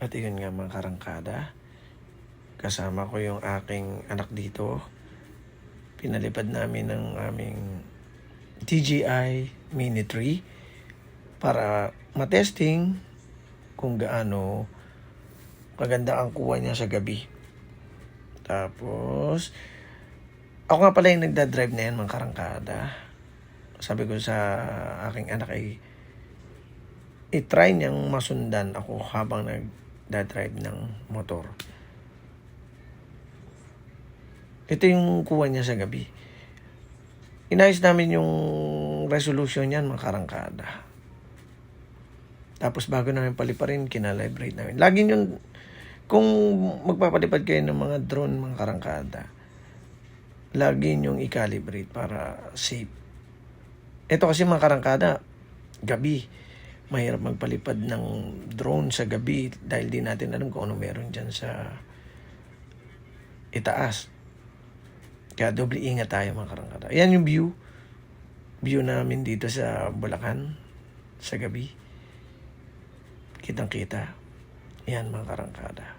At yun nga mga karangkada, kasama ko yung aking anak dito. Pinalipad namin ng aming DJI Mini 3 para matesting kung gaano maganda ang kuha niya sa gabi. Tapos, ako nga pala yung nagdadrive na yan mga karangkada. Sabi ko sa aking anak ay i-try niyang masundan ako habang nagdadrive ng motor. Ito yung kuha niya sa gabi. Inayos namin yung resolution niyan mga karangkada. Tapos bago namin paliparin, kinalibrate namin. Lagi yun, kung magpapalipad kayo ng mga drone mga karangkada, lagi nyong i-calibrate para safe. Ito kasi mga karangkada, gabi. Mahirap magpalipad ng drone sa gabi dahil di natin alam kung ano meron dyan sa itaas. Kaya doble ingat tayo mga karangkada. Ayan yung view. View namin dito sa Bulacan sa gabi. Kitang-kita. Ayan mga karangkada.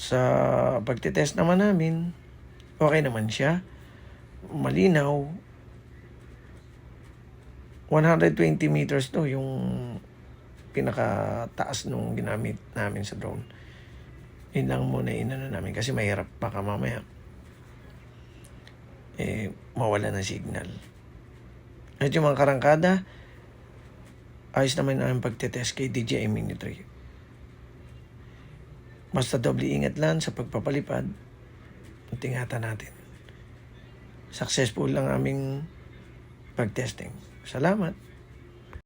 Sa pagtitest naman namin, okay naman siya. Malinaw. 120 meters to yung pinakataas nung ginamit namin sa drone. Yun lang muna inano namin kasi mahirap baka mamaya mawala ng signal. At yung mga karangkada, ayos naman namin pagtitest kay DJI Mini 3. Basta doble ingat lang sa pagpapalipad. Tingatan natin. Successful lang aming pagtesting. Salamat.